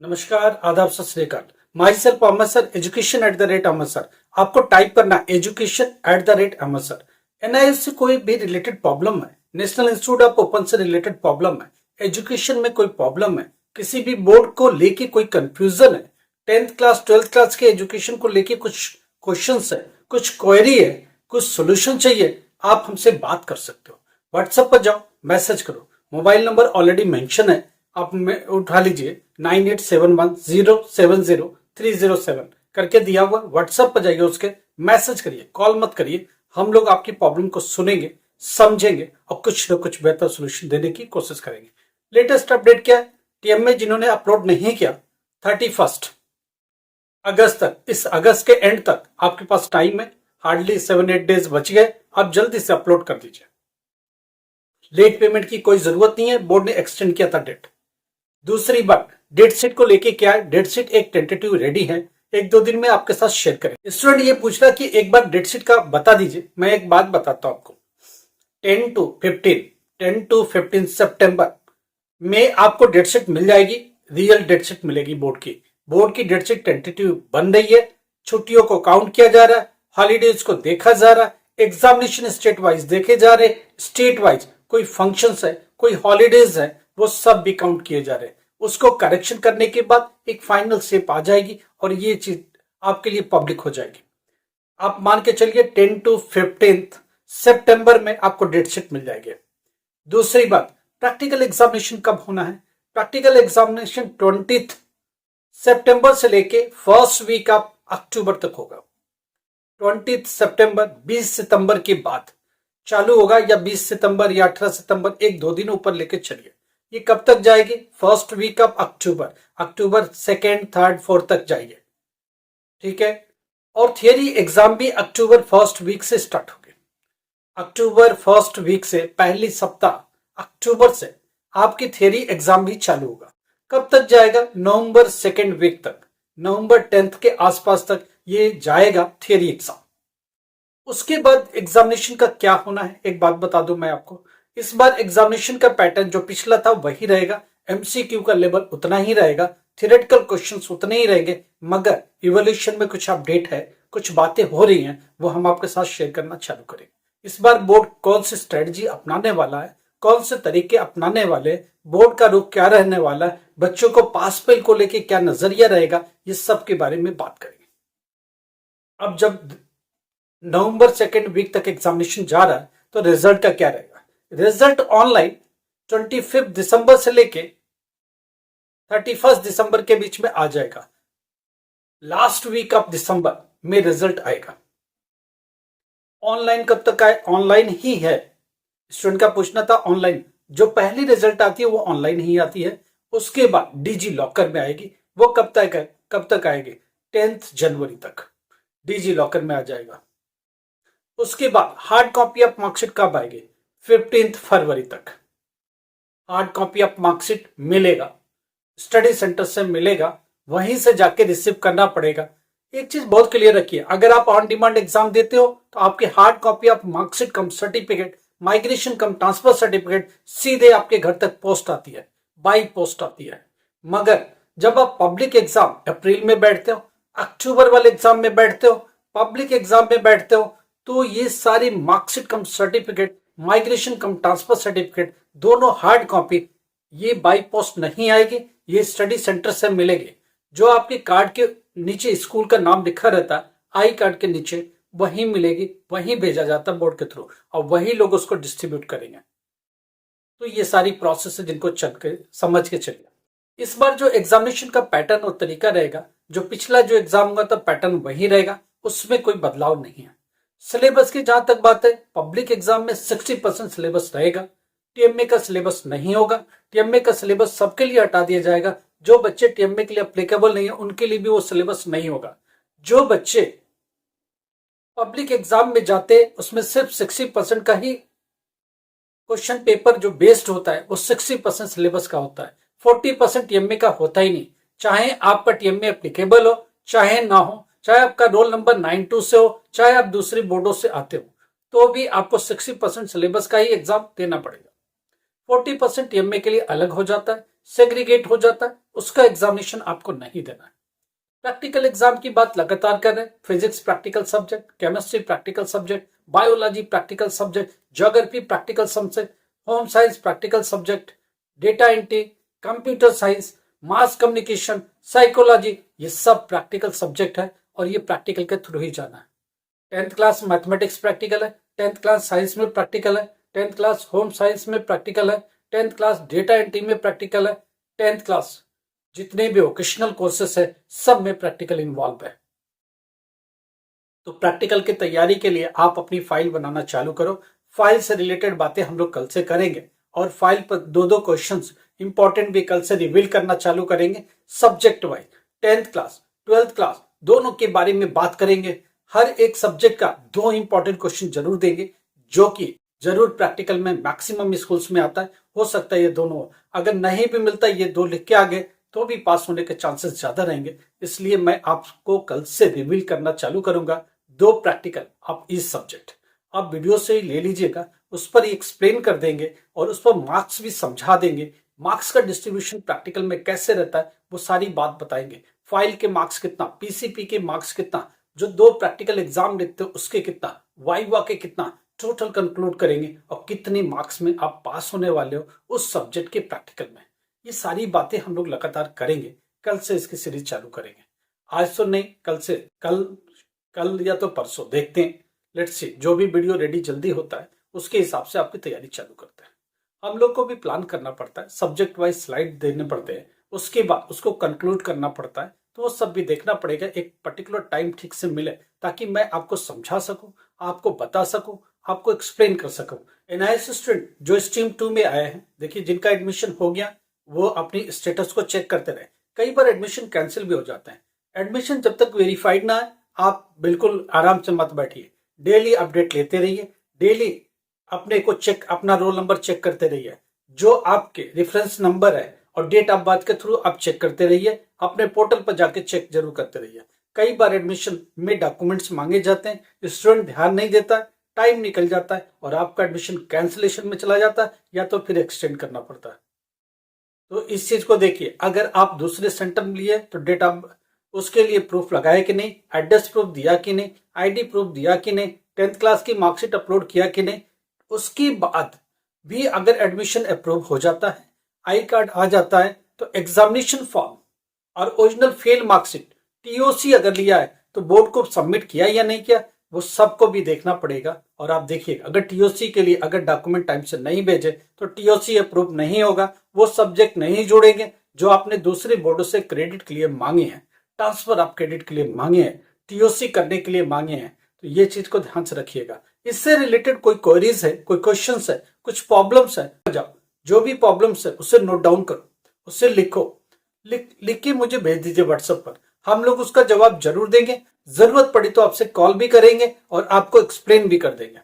नमस्कार, आदाब, Sat Sri Akal. Myself Ahmad sir, education at the rate Ahmad sir. आपको टाइप करना education at the rate Ahmad sir. NIS से कोई भी रिलेटेड प्रॉब्लम है, नेशनल इंस्टीट्यूट ऑफ ओपन से रिलेटेड प्रॉब्लम है, एजुकेशन में कोई प्रॉब्लम है, किसी भी बोर्ड को लेके कोई कंफ्यूजन है, 10th क्लास 12th क्लास के एजुकेशन को लेके कुछ क्वेश्चंस है, कुछ क्वेरी है, कुछ सोल्यूशन चाहिए, आप हमसे बात कर सकते हो। व्हाट्सएप पर जाओ, मैसेज करो। मोबाइल नंबर ऑलरेडी मेंशन है, आप उठा लीजिए 9871070307 करके दिया हुआ। व्हाट्सएप पर जाइए, उसके मैसेज करिए, कॉल मत करिए। हम लोग आपकी प्रॉब्लम को सुनेंगे, समझेंगे और कुछ न कुछ बेहतर सोल्यूशन देने की कोशिश करेंगे। लेटेस्ट अपडेट क्या है? टीएमए जिन्होंने अपलोड नहीं किया 31 अगस्त तक, इस अगस्त के एंड तक आपके पास टाइम है, हार्डली 7-8 डेज बच गए। आप जल्दी से अपलोड कर दीजिए। लेट पेमेंट की कोई जरूरत नहीं है, बोर्ड ने एक्सटेंड किया था डेट। दूसरी बात, डेट शीट को लेके क्या है? डेट शीट एक टेंटेटिव रेडी है, 1-2 दिन में आपके साथ शेयर करें। स्टूडेंट ये पूछ रहा कि एक बार डेट शीट का बता दीजिए। मैं एक बात बताता हूं आपको, 10 to 15 सितंबर में आपको डेट शीट मिल जाएगी। रियल डेट शीट मिलेगी बोर्ड की डेट शीट टेंटेटिव बन रही है। छुट्टियों को काउंट किया जा रहा है, हॉलीडेज को देखा जा रहा है, एग्जामिनेशन स्टेट वाइज देखे जा रहे, स्टेट वाइज कोई फंक्शंस है, कोई हॉलीडेज है, वो सब भी काउंट किए जा रहे हैं। उसको करेक्शन करने के बाद एक फाइनल शेप आ जाएगी और ये चीज आपके लिए पब्लिक हो जाएगी। आप मान के चलिए 10 to 15 सितंबर में आपको डेट शीट मिल जाएगी। दूसरी बात, प्रैक्टिकल एग्जामिनेशन कब होना है? प्रैक्टिकल एग्जामिनेशन 20 सितंबर से लेके फर्स्ट वीक ऑफ अक्टूबर तक होगा। 20 सितंबर 20 सितंबर के बाद चालू होगा, या 20 सितंबर या 18 सितंबर, 1-2 दिन ऊपर लेके चलिए। ये कब तक जाएगी? First week of October 2nd, 3rd, 4th तक जाएगी। ठीक है। और थियरी एग्जाम भी अक्टूबर फर्स्ट वीक से स्टार्ट होगी। अक्टूबर फर्स्ट वीक से पहली सप्ताह अक्टूबर से आपकी थियरी एग्जाम भी चालू होगा। कब तक जाएगा? नवंबर 2nd वीक तक, नवंबर 10th के आसपास तक ये जाएगा थियरी एग्जाम। उसके बाद एग्जामिनेशन का क्या होना है, एक बात बता दूं मैं आपको। इस बार एग्जामिनेशन का पैटर्न जो पिछला था वही रहेगा, एमसीक्यू का लेवल उतना ही रहेगा, थियोरेटिकल क्वेश्चंस उतने ही रहेंगे, मगर इवोल्यूशन में कुछ अपडेट है, कुछ बातें हो रही हैं, वो हम आपके साथ शेयर करना चालू करेंगे। इस बार बोर्ड कौन सी स्ट्रेटजी अपनाने वाला है, कौन से तरीके अपनाने वाले, बोर्ड का रुख क्या रहने वाला है, बच्चों को पास फेल को लेकर क्या नजरिया रहेगा, ये सब के बारे में बात करेंगे। अब जब नवंबर 2nd वीक तक एग्जामिनेशन जा रहा है तो रिजल्ट का क्या रहेगा? रिजल्ट ऑनलाइन 25 दिसंबर से लेके 31 दिसंबर के बीच में आ जाएगा। लास्ट वीक ऑफ दिसंबर में रिजल्ट आएगा। ऑनलाइन कब तक आए? ऑनलाइन ही है। स्टूडेंट का पूछना था ऑनलाइन। जो पहली रिजल्ट आती है वो ऑनलाइन ही आती है। उसके बाद डिजी लॉकर में आएगी। वो कब तक आएगी? 10th जनवरी तक डिजी लॉकर में आ जाएगा। उसके बाद हार्ड कॉपी ऑफ मार्कशीट कब आएगी? 15 फरवरी तक हार्ड कॉपी ऑफ मार्कशीट मिलेगा, स्टडी सेंटर से मिलेगा, वहीं से जाके रिसीव करना पड़ेगा। एक चीज बहुत क्लियर रखिए, अगर आप ऑन डिमांड एग्जाम देते हो तो आपके hard copy of marksheet come certificate, migration come transfer certificate सीधे आपके घर तक पोस्ट आती है, बाई पोस्ट आती है। मगर जब आप पब्लिक एग्जाम अप्रैल में बैठते हो, अक्टूबर वाले एग्जाम में बैठते हो, पब्लिक एग्जाम में बैठते हो, तो ये सारी मार्कशीट कम सर्टिफिकेट, माइग्रेशन कम ट्रांसफर सर्टिफिकेट, दोनों हार्ड कॉपी ये बाई पोस्ट नहीं आएगी, ये स्टडी सेंटर से मिलेगी। जो आपके कार्ड के नीचे स्कूल का नाम लिखा रहता है, आई कार्ड के नीचे, वहीं मिलेगी, वहीं भेजा जाता है बोर्ड के थ्रू, और वही लोग उसको डिस्ट्रीब्यूट करेंगे। तो ये सारी प्रोसेस है जिनको चल के समझ के चलिए। इस बार जो एग्जामिनेशन का पैटर्न और तरीका रहेगा, जो पिछला जो एग्जाम हुआ था पैटर्न वही रहेगा, उसमें कोई बदलाव नहीं है। सिलेबस की जहां तक बात है, पब्लिक एग्जाम में 60% सिलेबस रहेगा। टीएमए का सिलेबस नहीं होगा। टीएमए का सिलेबस सबके लिए हटा दिया जाएगा। जो बच्चे टीएमए के लिए अप्लीकेबल नहीं है उनके लिए भी वो सिलेबस नहीं होगा। जो बच्चे पब्लिक एग्जाम में जाते उसमें सिर्फ 60% का ही क्वेश्चन पेपर जो बेस्ड होता है वो 60% सिलेबस का होता है, 40% टीएमए का होता ही नहीं। चाहे आपका टीएमए एप्लीकेबल हो चाहे ना हो, चाहे आपका रोल नंबर 92 से हो, चाहे आप दूसरी बोर्डों से आते हो, तो भी आपको 60% सिलेबस का ही एग्जाम देना पड़ेगा। 40% टीएमए के लिए अलग हो जाता है, सेग्रीगेट हो जाता है, उसका एग्जामिनेशन आपको नहीं देना है। प्रैक्टिकल एग्जाम की बात लगातार कर रहे हैं। Physics practical subject, chemistry practical subject, biology practical subject, geography practical subject, home science practical subject, data entry, computer science, mass communication, psychology, ये सब प्रैक्टिकल सब्जेक्ट है और ये प्रैक्टिकल के थ्रू ही जाना है। 10th क्लास मैथमेटिक्स प्रैक्टिकल है, 10th class science में प्रैक्टिकल है, 10th क्लास होम साइंस में प्रैक्टिकल है, 10th क्लास डेटा एंट्री में प्रैक्टिकल है, 10th क्लास जितने भी वोकेशनल कोर्सेस है सब में प्रैक्टिकल इन्वॉल्व है। तो प्रैक्टिकल की तैयारी के लिए आप अपनी फाइल बनाना चालू करो। फाइल से रिलेटेड बातें हम लोग कल से करेंगे और फाइल पर दो क्वेश्चंस इंपॉर्टेंट भी कल से रिवील करना चालू करेंगे। Subject wise 10th class 12th class दोनों के बारे में बात करेंगे। हर एक सब्जेक्ट का 2 इंपॉर्टेंट क्वेश्चन जरूर देंगे, जो कि जरूर प्रैक्टिकल में मैक्सिमम स्कूल्स में आता है। हो सकता है ये दोनों, अगर नहीं भी मिलता ये 2 लिख के आ गए तो भी पास होने के चांसेस ज्यादा रहेंगे। इसलिए मैं आपको कल से रिवील करना चालू करूंगा 2 प्रैक्टिकल आप इस सब्जेक्ट। आप वीडियो से ही ले लीजिएगा, उस पर ही एक्सप्लेन कर देंगे और उस पर मार्क्स भी समझा देंगे। मार्क्स का डिस्ट्रीब्यूशन प्रैक्टिकल में कैसे रहता है वो सारी बात बताएंगे। फाइल के मार्क्स कितना, पीसीपी के मार्क्स कितना, जो 2 प्रैक्टिकल एग्जाम लिखते हो उसके कितना, वाइवा के कितना, टोटल कंक्लूड करेंगे और कितने मार्क्स में आप पास होने वाले हो उस सब्जेक्ट के प्रैक्टिकल में। ये सारी बातें हम लोग लगातार करेंगे। कल से इसकी सीरीज चालू करेंगे, आज तो नहीं, कल से, कल या तो परसों देखते हैं। लेट्स सी, जो भी वीडियो रेडी जल्दी होता है उसके हिसाब से आपकी तैयारी चालू करते हैं। हम लोग को भी प्लान करना पड़ता है, सब्जेक्ट वाइज स्लाइड देने पड़ते हैं, उसके बाद उसको कंक्लूड करना पड़ता है। तो वो सब भी देखना पड़ेगा, एक पर्टिकुलर टाइम ठीक से मिले ताकि मैं आपको समझा सकूं, आपको बता सकूं, आपको एक्सप्लेन कर सकूं। एनआईएस स्टूडेंट जो स्ट्रीम 2 में आए हैं, देखिए जिनका एडमिशन हो गया वो अपनी स्टेटस को चेक करते रहे। कई बार एडमिशन कैंसिल भी हो जाते हैं। एडमिशन जब तक वेरीफाइड ना है आप बिल्कुल आराम से मत बैठिए, डेली अपडेट लेते रहिए, डेली अपने को चेक, अपना रोल नंबर चेक करते रहिए, जो आपके रेफरेंस नंबर है और डेट ऑफ बर्थ के थ्रू आप चेक करते रहिए। अपने पोर्टल पर जाके चेक जरूर करते रहिए। कई बार एडमिशन में डॉक्यूमेंट्स मांगे जाते हैं, स्टूडेंट ध्यान नहीं देता है, टाइम निकल जाता है और आपका एडमिशन कैंसिलेशन में चला जाता है या तो फिर एक्सटेंड करना पड़ता है। तो इस चीज को देखिए, अगर आप दूसरे सेंटर में लिए तो डेट ऑफ, उसके लिए प्रूफ लगाया कि नहीं, एड्रेस प्रूफ दिया कि नहीं, आईडी प्रूफ दिया कि नहीं, 10th क्लास की मार्कशीट अपलोड किया कि नहीं। उसके बाद भी अगर एडमिशन अप्रूव हो जाता है, आई कार्ड आ जाता है, तो एग्जामिनेशन फॉर्म और ओरिजिनल फेल मार्कशीट, टीओसी अगर लिया है तो बोर्ड को सबमिट किया या नहीं किया, वो सबको भी देखना पड़ेगा। और आप देखिएगा, अगर टीओसी के लिए अगर डॉक्यूमेंट टाइम से नहीं भेजे तो टीओसी अप्रूव नहीं होगा, वो सब्जेक्ट नहीं जोड़ेंगे जो आपने दूसरे बोर्डों से क्रेडिट के लिए मांगे हैं, ट्रांसफर ऑफ क्रेडिट के लिए मांगे हैं, टीओसी करने के लिए मांगे हैं। तो ये चीज को ध्यान से रखिएगा। इससे रिलेटेड कोई क्वेरीज है, कोई क्वेश्चंस है, कुछ प्रॉब्लम्स है, जाओ जो भी प्रॉब्लम्स है उसे नोट डाउन करो, उसे लिखो, लिख के मुझे भेज दीजिए व्हाट्सएप पर। हम लोग उसका जवाब जरूर देंगे, जरूरत पड़ी तो आपसे कॉल भी करेंगे और आपको एक्सप्लेन भी कर देंगे।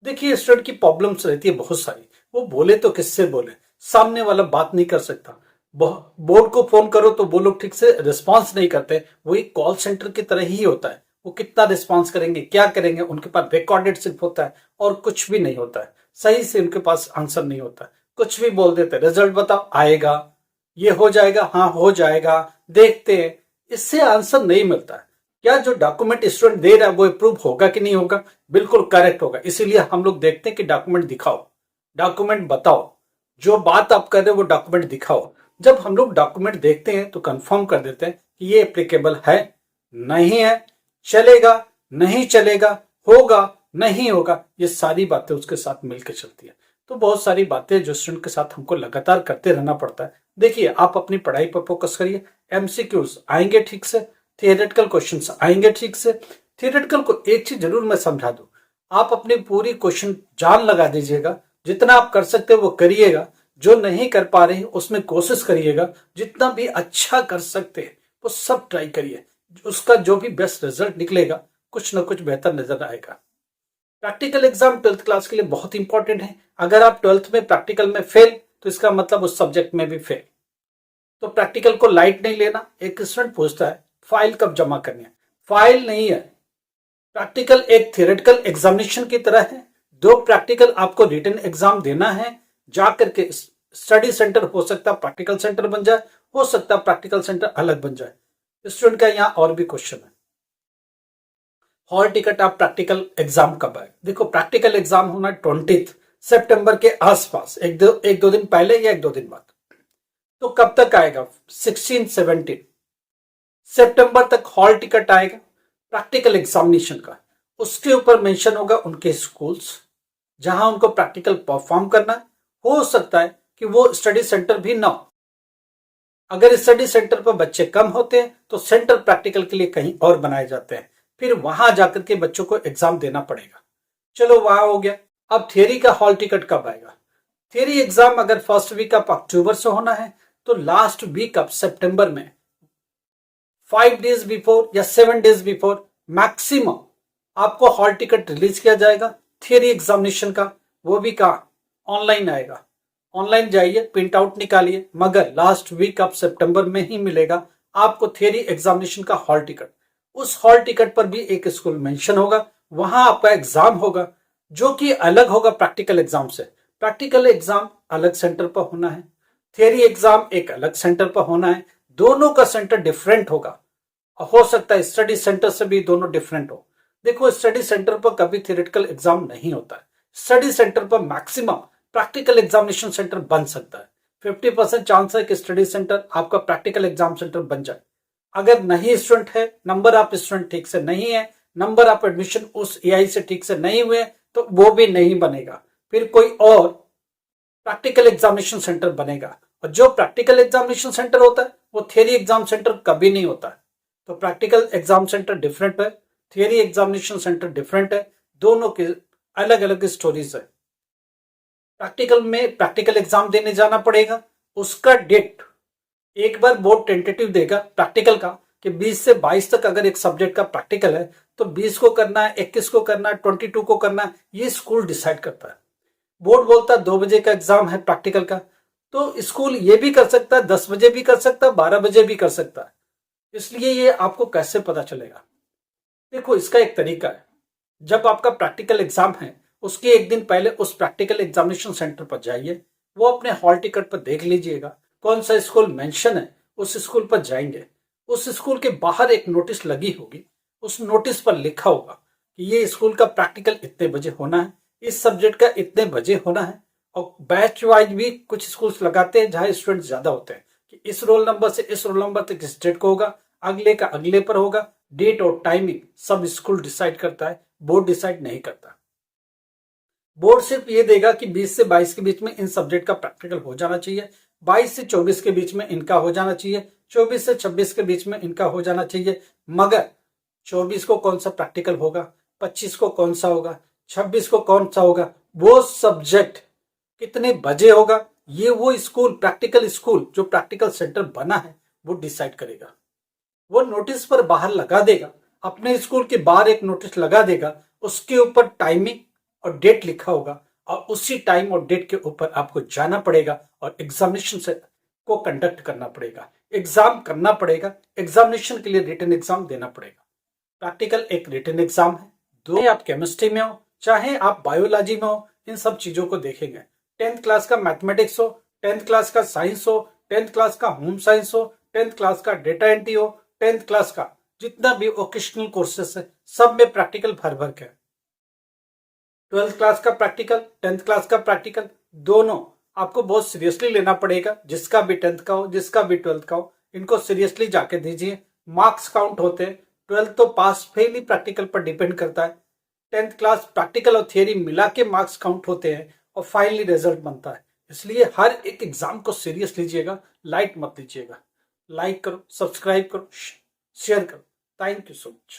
देखिए स्टूडेंट की प्रॉब्लम्स रहती है बहुत सारी, वो बोले तो किससे बोले, सामने वाला बात नहीं कर सकता। बोर्ड को फोन करो तो वो लोग ठीक से रिस्पॉन्स नहीं करते, वही कॉल सेंटर की तरह ही होता है। वो कितना रिस्पॉन्स करेंगे, क्या करेंगे, उनके पास रिकॉर्डेड सिर्फ होता है और कुछ भी नहीं होता है, सही से उनके पास आंसर नहीं होता है। कुछ भी बोल देते, रिजल्ट बताओ, आएगा, ये हो जाएगा, हाँ हो जाएगा, देखते हैं, इससे आंसर नहीं मिलता है। क्या जो डॉक्यूमेंट स्टूडेंट दे रहा है वो अप्रूव होगा कि नहीं होगा, बिल्कुल करेक्ट होगा। इसीलिए हम लोग देखते हैं कि डॉक्यूमेंट दिखाओ, डॉक्यूमेंट बताओ, जो बात आप कर रहे हो वो डॉक्यूमेंट दिखाओ। जब हम लोग डॉक्यूमेंट देखते हैं तो कंफर्म कर देते हैं कि ये एप्लीकेबल है, नहीं है, चलेगा, नहीं चलेगा, होगा, नहीं होगा, ये सारी बातें उसके साथ मिलकर चलती है। तो बहुत सारी बातें जो स्टूडेंट के साथ हमको लगातार करते रहना पड़ता है। देखिए आप अपनी पढ़ाई पर फोकस करिए, एमसीक्यूज आएंगे ठीक से, थियोरेटिकल क्वेश्चंस आएंगे ठीक से। थियोरेटिकल को एक चीज जरूर मैं समझा दूं, आप अपनी पूरी क्वेश्चन जान लगा दीजिएगा, जितना आप कर सकते हो वो करिएगा, जो नहीं कर पा रहे उसमें कोशिश करिएगा, जितना भी अच्छा कर सकते हैं वो सब ट्राई करिए, उसका जो भी बेस्ट रिजल्ट निकलेगा कुछ ना कुछ बेहतर नजर आएगा। प्रैक्टिकल एग्जाम 12th क्लास के लिए बहुत इंपॉर्टेंट है। अगर आप 12th में प्रैक्टिकल में फेल तो इसका मतलब उस सब्जेक्ट में भी फेल। तो प्रैक्टिकल को लाइट नहीं लेना। एक स्टूडेंट पूछता है फाइल कब जमा करनी है, फाइल नहीं है, प्रैक्टिकल एक थियोरेटिकल एग्जामिनेशन की तरह है। 2 प्रैक्टिकल आपको रिटन एग्जाम देना है, जाकर के स्टडी सेंटर हो सकता है प्रैक्टिकल सेंटर बन जाए, हो सकता है प्रैक्टिकल सेंटर अलग बन जाए। स्टूडेंट का यहाँ और भी क्वेश्चन है, हॉल टिकट आप प्रैक्टिकल एग्जाम कब आए? देखो प्रैक्टिकल एग्जाम होना 20 सितंबर के आसपास, एक दो दिन पहले या एक दो दिन बाद। तो कब तक आएगा? 16-17 सितंबर तक हॉल टिकट आएगा प्रैक्टिकल एग्जामिनेशन का। उसके ऊपर मेंशन होगा उनके स्कूल्स जहां उनको प्रैक्टिकल परफॉर्म करना है। हो सकता है कि वो स्टडी सेंटर भी ना हो। अगर स्टडी सेंटर पर बच्चे कम होते हैं तो सेंटर प्रैक्टिकल के लिए कहीं और बनाए जाते हैं, फिर वहां जाकर के बच्चों को एग्जाम देना पड़ेगा। चलो वहां हो गया। अब थियरी का हॉल टिकट कब आएगा? थियरी एग्जाम अगर फर्स्ट वीक ऑफ अक्टूबर से होना है तो लास्ट वीक ऑफ सितंबर में 5 डेज बिफोर या 7 डेज बिफोर मैक्सिमम आपको हॉल टिकट रिलीज किया जाएगा थियरी एग्जामिनेशन का। वो भी कहा ऑनलाइन आएगा। ऑनलाइन जाइए, प्रिंट आउट निकालिए, मगर लास्ट वीक ऑफ सितंबर में ही मिलेगा आपको थियरी एग्जामिनेशन का हॉल टिकट। उस हॉल टिकट पर भी एक स्कूल मेंशन होगा, वहां आपका एग्जाम होगा जो कि अलग होगा प्रैक्टिकल एग्जाम से। प्रैक्टिकल एग्जाम अलग सेंटर पर होना है, थियरी एग्जाम एक अलग सेंटर पर होना है। दोनों का सेंटर डिफरेंट होगा। हो सकता है स्टडी सेंटर से भी दोनों डिफरेंट हो। देखो स्टडी सेंटर पर कभी थियोरेटिकल एग्जाम नहीं होता है। स्टडी सेंटर पर मैक्सिमम प्रैक्टिकल एग्जामिनेशन सेंटर बन सकता है। 50% चांस है कि स्टडी सेंटर आपका प्रैक्टिकल एग्जाम सेंटर बन जाए। अगर नहीं स्टूडेंट है, नंबर आप स्टूडेंट ठीक से नहीं है, नंबर आप एडमिशन उस एआई से ठीक से नहीं हुए, तो वो भी नहीं बनेगा। फिर कोई और प्रैक्टिकल एग्जामिनेशन सेंटर बनेगा। और जो प्रैक्टिकल एग्जामिनेशन सेंटर होता है वो थियरी एग्जाम सेंटर कभी नहीं होता है। तो प्रैक्टिकल एग्जाम सेंटर डिफरेंट है, थियरी एग्जामिनेशन सेंटर डिफरेंट है। दोनों के अलग अलग स्टोरीज है। प्रैक्टिकल में प्रैक्टिकल एग्जाम देने जाना पड़ेगा। उसका डेट एक बार बोर्ड टेंटेटिव देगा प्रैक्टिकल का कि 20 से 22 तक अगर एक सब्जेक्ट का प्रैक्टिकल है तो 20 को करना है, 21 को करना है, 22 को करना है, ये स्कूल डिसाइड करता है। बोर्ड बोलता है 2 बजे का एग्जाम है प्रैक्टिकल का, तो स्कूल ये भी कर सकता है, 10 बजे भी कर सकता है, 12 बजे भी कर सकता है। इसलिए ये आपको कैसे पता चलेगा? देखो इसका एक तरीका है। जब आपका प्रैक्टिकल एग्जाम है उसके एक दिन पहले उस प्रैक्टिकल एग्जामिनेशन सेंटर पर जाइए, वो अपने हॉल टिकट पर देख लीजिएगा कौन सा स्कूल मेंशन है, उस स्कूल पर जाएंगे। उस स्कूल के बाहर एक नोटिस लगी होगी, उस नोटिस पर लिखा होगा कि ये स्कूल का प्रैक्टिकल इतने बजे होना है, इस सब्जेक्ट का इतने बजे होना है। और बैच वाइज भी कुछ स्कूल्स लगाते हैं जहां स्टूडेंट ज्यादा होते हैं कि इस रोल नंबर से इस रोल नंबर तक इस डेट को होगा, अगले का अगले पर होगा। डेट और टाइमिंग सब स्कूल डिसाइड करता है, बोर्ड डिसाइड नहीं करता। बोर्ड सिर्फ ये देगा कि 20 से 22 के बीच में इन सब्जेक्ट का प्रैक्टिकल हो जाना चाहिए, 22 से 24 के बीच में इनका हो जाना चाहिए, 24 से 26 के बीच में इनका हो जाना चाहिए। मगर 24 को कौन सा प्रैक्टिकल होगा, 25 को कौन सा होगा, 26 को कौन सा होगा, वो सब्जेक्ट कितने बजे होगा, ये वो स्कूल प्रैक्टिकल स्कूल जो प्रैक्टिकल सेंटर बना है वो डिसाइड करेगा। वो नोटिस पर बाहर लगा देगा, अपने स्कूल के बाहर एक नोटिस लगा देगा, उसके ऊपर टाइमिंग और डेट लिखा होगा और उसी टाइम और डेट के ऊपर आपको जाना पड़ेगा और एग्जामिनेशन से को कंडक्ट करना पड़ेगा, एग्जाम करना पड़ेगा। एग्जामिनेशन के लिए रिटन एग्जाम देना पड़ेगा। प्रैक्टिकल एक रिटन एग्जाम है। दो आप केमिस्ट्री में हो चाहे आप बायोलॉजी में हो, इन सब चीजों को देखेंगे। 10th क्लास का मैथमेटिक्स हो, 10th क्लास का साइंस हो, 10th क्लास का होम साइंस हो, 10th क्लास का डेटा एंट्री हो, 10th क्लास का जितना भी वोकेशनल कोर्सेस है सब में प्रैक्टिकल भर भर के। 12th क्लास का प्रैक्टिकल, 10th क्लास का प्रैक्टिकल, दोनों आपको बहुत सीरियसली लेना पड़ेगा। जिसका भी 10th का हो, जिसका भी 12th का हो, इनको सीरियसली जाके दीजिए। मार्क्स काउंट होते हैं। 12th तो पास फेल ही प्रैक्टिकल पर डिपेंड करता है। 10th क्लास प्रैक्टिकल और थियरी मिला के मार्क्स काउंट होते हैं और फाइनली रिजल्ट बनता है। इसलिए हर एक एग्जाम को सीरियस लीजिएगा, लाइट मत लीजिएगा। लाइक करो, सब्सक्राइब करो, शेयर करो। Thank you so much.